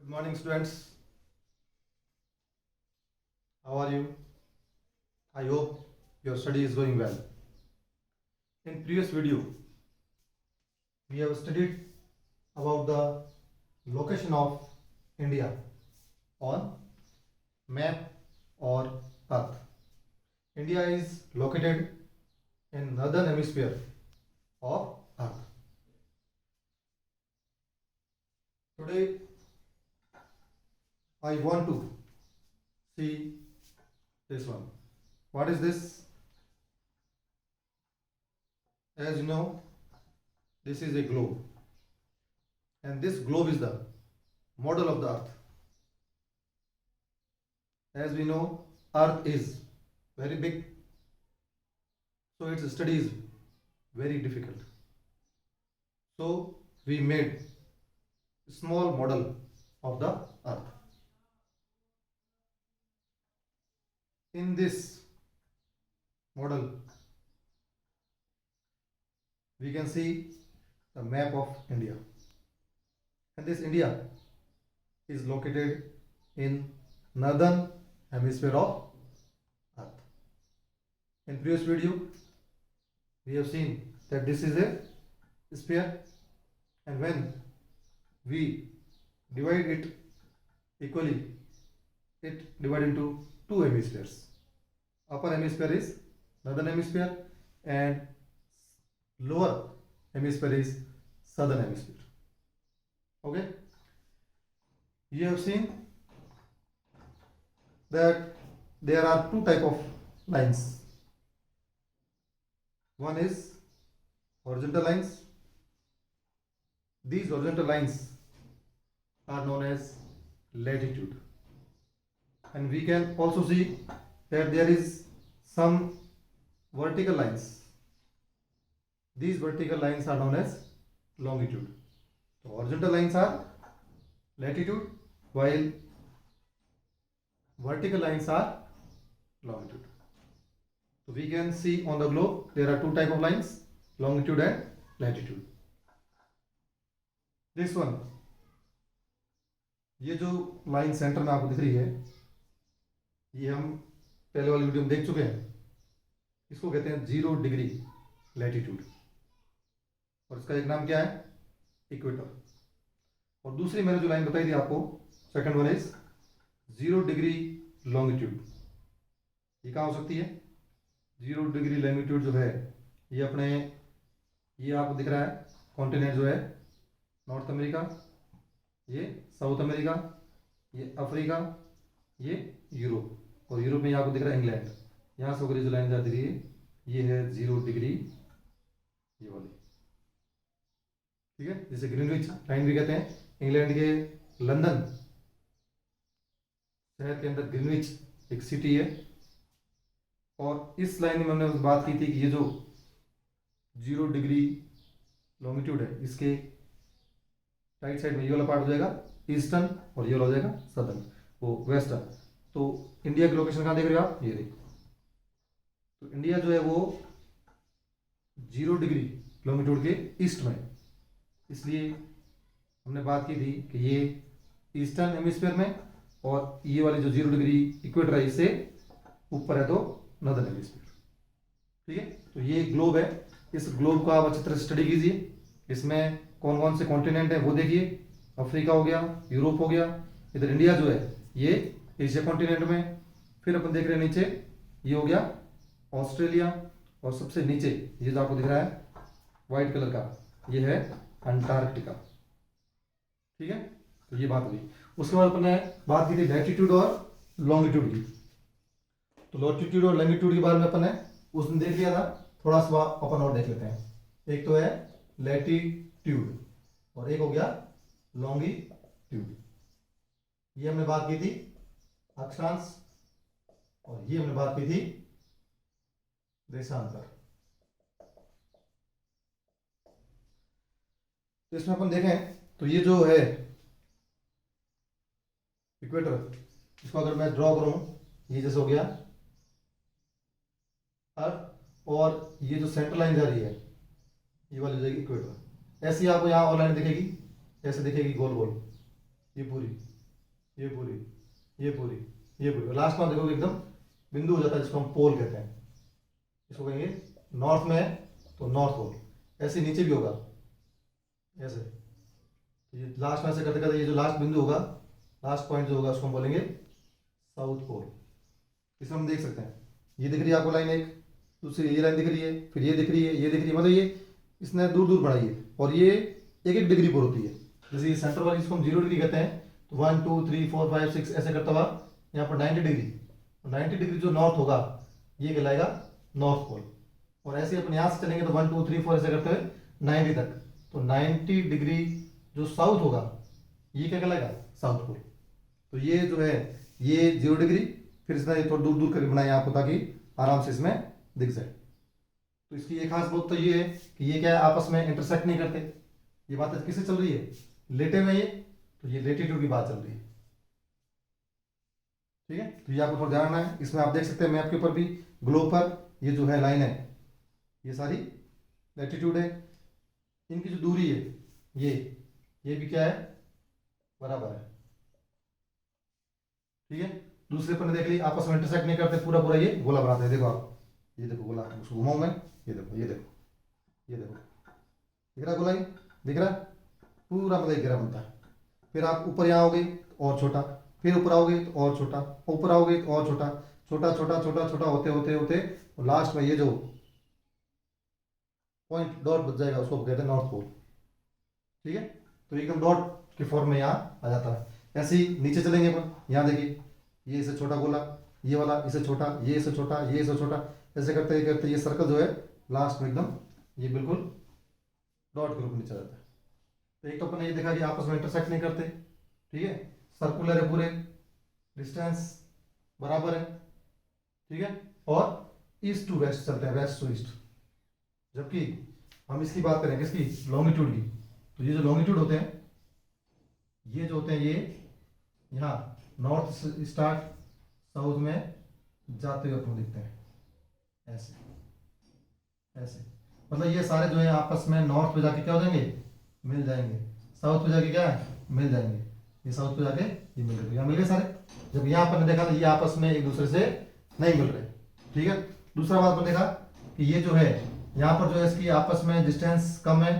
Good morning, students. How are you? I hope your study is going well. In previous video, we have studied about the location of India on map or Earth. India is located in northern hemisphere of Earth. Today, I want to see this one. What is this? As you know, this is a globe, and this globe is the model of the Earth. As we know, Earth is very big, so its study is very difficult. So we made a small model of the Earth. In this model, we can see the map of India, and this India is located in northern hemisphere of Earth. In previous video, we have seen that this is a sphere, and when we divide it equally, it divides into two hemispheres. Upper hemisphere is northern hemisphere, and lower hemisphere is southern hemisphere. Okay, you have seen that there are two type of lines. One is horizontal lines. These horizontal lines are known as latitude, and we can also see that there is some vertical lines. These vertical lines are known as longitude. So horizontal lines are latitude, while vertical lines are longitude. So we can see on the globe there are two type of lines, longitude and latitude. This one, ये जो line centre में आपको दिख रही है, ये हम पहले वाली वीडियो में देख चुके हैं. इसको कहते हैं 0 डिग्री लैटिट्यूड, और इसका एक नाम क्या है, इक्वेटर. और दूसरी मैंने जो लाइन बताई थी आपको, second one is 0 degree longitude. ये कहाँ हो सकती है? 0 डिग्री लॉन्गिट्यूड जो है ये अपने, ये आपको दिख रहा है कॉन्टिनेंट जो है नॉर्थ अमेरिका, ये साउथ अमेरिका, ये अफ्रीका, ये यूरोप, और यूरोप में आपको दिख रहा है इंग्लैंड. यहाँ से होकर जो लाइन जाती है ये है 0 डिग्री, ये वाली. ठीक है, जिसे ग्रीनविच लाइन भी कहते हैं. इंग्लैंड के लंदन शहर के अंदर ग्रीनविच एक सिटी है, और इस लाइन में हमने बात की थी कि ये जो 0 डिग्री लॉन्गिट्यूड है, इसके राइट साइड में ये वाला पार्ट हो जाएगा ईस्टर्न, और ये वाला हो जाएगा सदर्न, वो वेस्टर्न. तो इंडिया की लोकेशन कहाँ देख रहे हो आप? ये देखिए. तो इंडिया जो है वो 0 डिग्री लॉन्गिट्यूड के ईस्ट में, इसलिए हमने बात की थी कि ये ईस्टर्न हेमिस्फीयर में, और ये वाली जो 0 डिग्री इक्वेटर है इससे ऊपर है तो नॉर्दर्न हेमिस्फीयर. ठीक है, तो ये ग्लोब है. इस ग्लोब का आप अच्छी तरह स्टडी कीजिए. इसमें कौन कौन से कॉन्टिनेंट है वो देखिए. अफ्रीका हो गया, यूरोप हो गया, इधर इंडिया जो है ये एशिया कॉन्टिनेंट में. फिर अपन देख रहे हैं नीचे, ये हो गया ऑस्ट्रेलिया, और सबसे नीचे ये जो आपको दिख रहा है व्हाइट कलर का, ये है अंटार्कटिका. ठीक है, तो ये बात हुई. उसके बाद अपन ने बात की थी लैटिट्यूड और लॉन्गिट्यूड की. तो लॉटिट्यूड और लॉन्गिट्यूड के बारे में अपन ने उस दिन देख लिया था. थोड़ा सा अपन और देख लेते हैं. एक तो है लैटिट्यूड, और एक हो गया लॉन्गिट्यूड. ये हमने बात की थी अक्षांश, और ये हमने बात की थी देशांतर. तो इसमें अपन देखें तो ये जो है इक्वेटर, इसको अगर मैं ड्रॉ करूं, ये जैसे हो गया अर्थ, और ये जो सेंटर लाइन जा रही है ये वाली जाएगी इक्वेटर. ऐसी आपको यहाँ और लाइन दिखेगी, ऐसे दिखेगी गोल गोल, ये पूरी. ये पूरी, ये पूरी, ये पूरी, लास्ट में देखो एकदम बिंदु हो जाता है जिसको हम पोल कहते हैं, इसको कहेंगे नॉर्थ में है तो नॉर्थ पोल। ऐसे नीचे भी होगा ऐसे, तो ये लास्ट में ऐसे करते करते ये जो लास्ट बिंदु होगा, लास्ट पॉइंट जो होगा उसको हम बोलेंगे साउथ पोल। इसमें हम देख सकते हैं ये दिख रही है आपको लाइन एक, दूसरी ये लाइन दिख रही है, फिर ये दिख रही है, ये दिख रही है, मतलब ये इसने दूर दूर बढ़ाई है और ये एक एक डिग्री पर होती है। जैसे ये सेंटर वाली जिसको हम 0 डिग्री कहते हैं, तो 1 2 3 4 5 6 ऐसे करता हुआ यहाँ पर 90 डिग्री, 90 डिग्री जो नॉर्थ होगा ये कहलाएगा नॉर्थ पोल। और ऐसे अपन यहाँ से चलेंगे तो 1 2 3 4 ऐसे करते हुए 90 तक, तो 90 डिग्री जो साउथ होगा ये क्या कहलाएगा साउथ पोल। तो ये जो है ये 0 डिग्री, फिर इसने थोड़ा दूर दूर करके बनाया आपको ताकि आराम से इसमें दिख जाए। तो इसकी एक खास बात तो ये है कि ये क्या है आपस में इंटरसेक्ट नहीं करते। ये बात किससे चल रही है, लेटे हुए ये, तो ये लेटीट्यूड की बात चल रही है, ठीक है। तो ये आपको थोड़ा ध्यान रखना है। इसमें आप देख सकते हैं मैप के ऊपर भी, ग्लोब पर ये जो है लाइन है ये सारी लेटीट्यूड है। इनकी जो दूरी है ये भी क्या है बराबर है, ठीक है। दूसरे पर देख ली आपस में इंटरसेक्ट नहीं करते, पूरा पूरा ये गोला बनाते हैं। देखो आप, ये देखो गोला, उसको घुमाऊं मैं, ये देखो ये देखो ये देखो, दिख रहा गोला, ये दिख रहा पूरा, मतलब घेरा बनता है। फिर आप ऊपर यहाँ आओगे तो और छोटा, फिर ऊपर आओगे तो और छोटा, ऊपर आओगे तो और छोटा, छोटा छोटा छोटा छोटा होते होते होते और लास्ट में ये जो पॉइंट डॉट बच जाएगा उसको कहते हैं नॉर्थ पोल, ठीक है। तो एकदम डॉट के फॉर्म में यहाँ आ जाता है। ऐसे ही नीचे चलेंगे अपन, यहाँ देखिए ये इससे छोटा गोला, ये वाला इससे छोटा, ये इससे छोटा, ये इससे छोटा, ऐसे करते करते ये सर्कल जो है लास्ट में एकदम ये बिल्कुल डॉट के रूप में नीचे जाता है। तो एक तो अपन ने ये देखा कि आपस में इंटरसेक्ट नहीं करते, ठीक है, सर्कुलर है पूरे, डिस्टेंस बराबर है, ठीक है, और ईस्ट टू वेस्ट चलते हैं, वेस्ट टू ईस्ट। जबकि हम इसकी बात करें किसकी, लॉन्गिट्यूड की, तो ये जो लॉन्गिट्यूड होते हैं ये जो होते हैं ये यहाँ नॉर्थ स्टार्ट साउथ में जाते हुए अपन देखते हैं ऐसे ऐसे, मतलब ये सारे जो है आपस में नॉर्थ पे जाके क्या हो जाएंगे, मिल जाएंगे, साउथ पे जाके क्या है मिल जाएंगे, ये साउथ पे जाके ये मिल गए, यहाँ मिल गए सारे। जब यहाँ पर देखा तो ये आपस में एक दूसरे से नहीं मिल रहे, ठीक है। दूसरा बात पर देखा कि ये जो है यहाँ पर जो है इसकी आपस में डिस्टेंस कम है,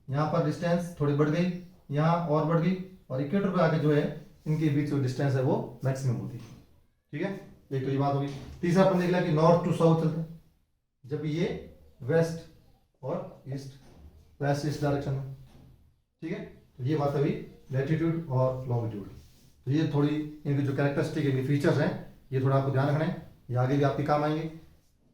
यहाँ पर डिस्टेंस थोड़ी बढ़ गई, यहाँ और बढ़ गई, और इक्वेटर पे आके जो है इनके बीच जो डिस्टेंस है वो मैक्सिमम होती है, ठीक है। एक तो ये बात होगी। तीसरा अपन देख लिया कि नॉर्थ टू साउथ चलते हैं, जब ये वेस्ट और ईस्ट, वेस्ट ईस्ट डायरेक्शन में, ठीक है। तो ये बात अभी लैटिट्यूड और लॉन्गिट्यूड। तो ये थोड़ी इनकी जो कैरेक्टरिस्टिक है, फीचर्स हैं, ये थोड़ा आपको ध्यान रखना है, ये आगे भी आपके काम आएंगे।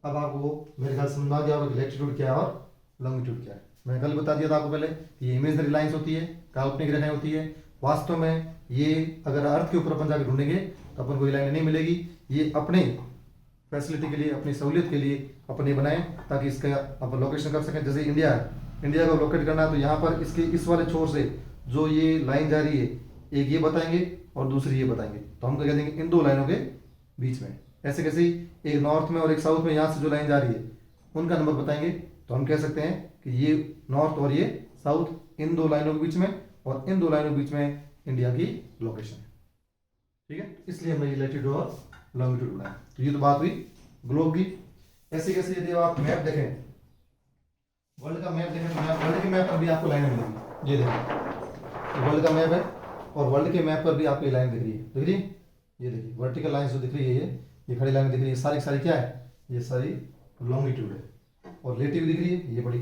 अब आपको मेरे ख्याल समझ में आ गया होगा कि लैटिट्यूड क्या है और लॉन्गिट्यूड क्या है। मैं कल बता दिया था आपको पहले कि ये इमेजनरी लाइंस होती है, काल्पनिक रेखाएं होती है। वास्तव में ये अगर अर्थ के ऊपर अपन जाकर ढूंढेंगे तो अपन को ये लाइनें नहीं मिलेगी। ये अपने फैसिलिटी के लिए, अपनी सहूलियत के लिए अपन ये बनाएं ताकि इसका अपन लोकेशन कर सकें। जैसे इंडिया है, इंडिया को लोकेट करना है तो यहाँ पर इसके इस वाले छोर से जो ये लाइन जा रही है, एक ये बताएंगे और दूसरी ये बताएंगे, तो हम क्या कह देंगे इन दो लाइनों के बीच में। ऐसे कैसे ही एक नॉर्थ में और एक साउथ में यहाँ से जो लाइन जा रही है उनका नंबर बताएंगे, तो हम कह सकते हैं कि ये नॉर्थ और ये साउथ इन दो लाइनों के बीच में, और इन दो लाइनों के बीच में इंडिया की लोकेशन है, ठीक है। इसलिए हमने ये लैटिट्यूड और लॉन्गिट्यूड बनाया। तो ये तो बात हुई ग्लोब की। ऐसे कैसे यदि आप मैप देखें, वर्ल्ड का मैप देखें, तो वर्ल्ड के मैप पर भी आपको लाइनें मिलेंगी। ये देखिए वर्ल्ड का मैप है और वर्ल्ड के मैप पर भी आपको ये लाइन दिख रही है, दिख रही है, ये देखिए वर्टिकल लाइन जो दिख रही है, ये खड़ी लाइन दिख रही है, सारी सारी क्या है, ये सारी लॉन्गिट्यूड है। और लेटिव दिख रही है, ये बड़ी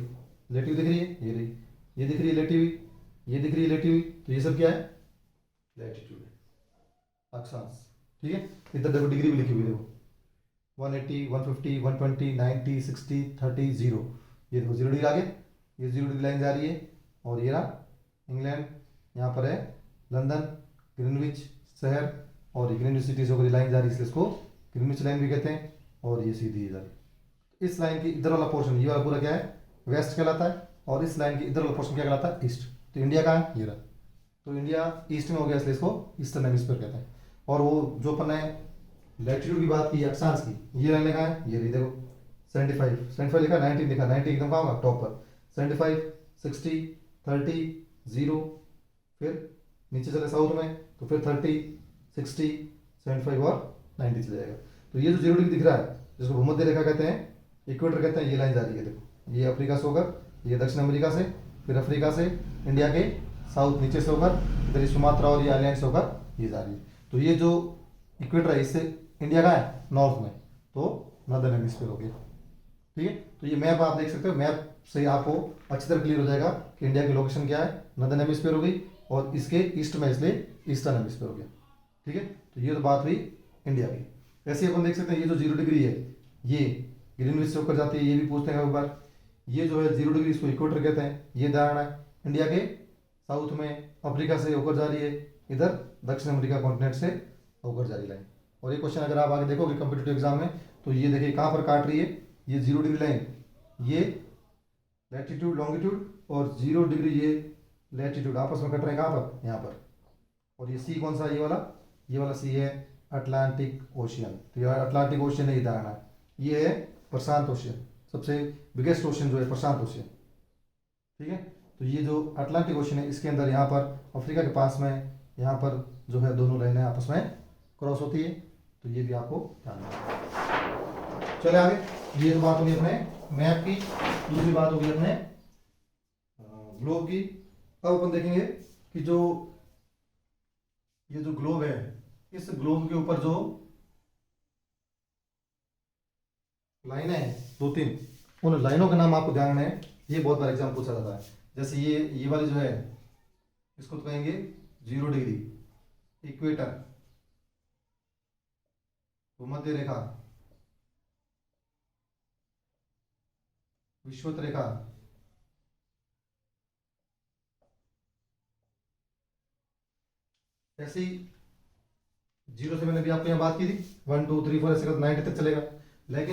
लेटिव दिख रही है, ये रही, ये दिख रही है लेटिव, ये दिख रही है लेटिव, तो ये सब क्या है लैटिट्यूड है, अक्षांश, ठीक है। इधर देखो डिग्री भी लिखी हुई, देखो 180 150 120 90 60 30 0, ये देखो 0 डिग्री आगे, ये 0 डिग्री लाइन जा रही है। और ये रहा इंग्लैंड, यहाँ पर है लंदन, ग्रीनविच शहर, और ग्रीनविच सिटी से होकर लाइन जा रही है, इसलिए इसको ग्रीनविच लाइन भी कहते हैं। और ये सीधी जा रही, इस लाइन की इधर वाला पोर्शन, ये वाला पूरा क्या है वेस्ट कहलाता है, और इस लाइन की इधर वाला पोर्शन क्या कहलाता है ईस्ट। तो इंडिया का है ये रहा, तो इंडिया ईस्ट में हो गया, इसलिए इसको ईस्टर्न हेमिस्फीयर कहते हैं। और वो जो अपन ने लैटिट्यूड की बात की, अक्षांश की, ये लाइन लिखा है, ये रही देखो 75 लिखा, 90 लिखा, 90 एकदम कहाँ होगा टॉप पर, 75 60 30 0, फिर नीचे चले साउथ में तो फिर 30 60, 75 और 90 चला जाएगा। तो ये जो 0 डिग्री दिख रहा है, जिसको भूमध्य रेखा कहते हैं, इक्वेटर कहते हैं, ये लाइन जा रही है, देखो ये अफ्रीका से होकर, ये दक्षिण अमेरिका से, फिर अफ्रीका से इंडिया के साउथ नीचे से होकर, इधर सुमात्रा और ये आइलैंड से होकर ये जा रही है। तो ये जो इक्वेटर है, इससे इंडिया का है नॉर्थ में, तो नॉर्दर्न हेमिस्फीयर हो गया। ठीक है, तो ये मैप आप देख सकते हो, मैप से आपको अच्छी तरह क्लियर हो जाएगा कि इंडिया की लोकेशन क्या है, नॉर्दर्न हेमिस्फीयर हो गई, और इसके ईस्ट में इसलिए ईस्टर्न हेमिस्फीयर हो गया। ठीक है, तो ये तो बात हुई इंडिया की। ऐसे ही अपन देख सकते हैं, ये जो 0 डिग्री है, ये ग्रीनविच से होकर जाती है, ये भी पूछते हैं एक बार। ये जो है 0 डिग्री, इसको इक्वेटर कहते हैं, ये धारणा है। इंडिया के साउथ में अफ्रीका से होकर जा रही है, इधर दक्षिण अमेरिका कॉन्टिनेंट से होकर जा रही लाइन। और ये क्वेश्चन अगर आप आगे देखोगे कॉम्पिटिटिव एग्जाम में, तो ये देखिए कहाँ पर काट रही है, ये 0 डिग्री लाइन, ये लैटिट्यूड लॉन्गिट्यूड, और 0 डिग्री ये लैटिट्यूड, आपस में कट रहे हैं कहाँ पर, यहाँ पर। और ये सी कौन सा है, ये वाला सी है अटलांटिक ओशियन। तो ये अटलांटिक ओशियन है, ये धारणा। ये है प्रशांत ओशियन, सबसे बिगेस्ट ओशियन जो है प्रशांत ओशियन। ठीक है, तो ये जो अटलांटिक ओशियन है, इसके अंदर यहाँ पर अफ्रीका के पास में, यहाँ पर जो है दोनों लाइनें आपस में क्रॉस होती है। तो ये भी आपको ध्यान रखना। चले आगे, ये तो बात होगी अपने मैप की। दूसरी बात होगी अपने ग्लोब की। अब अपन देखेंगे कि जो ये जो ग्लोब है, इस ग्लोब के ऊपर जो लाइनें हैं 2-3, उन लाइनों का नाम आपको ध्यान है। ये बहुत बार एग्जाम पूछा जाता है। जैसे ये वाली जो है, इसको तो कहेंगे 0 डिग्री, इक्वेटर, भूमध्य रेखा, विषुवत रेखा, ऐसे ही 0 से मैंने भी आपको यहाँ बात की थी, 1 2 3 4 ऐसे 90 तक चलेगा। लेकिन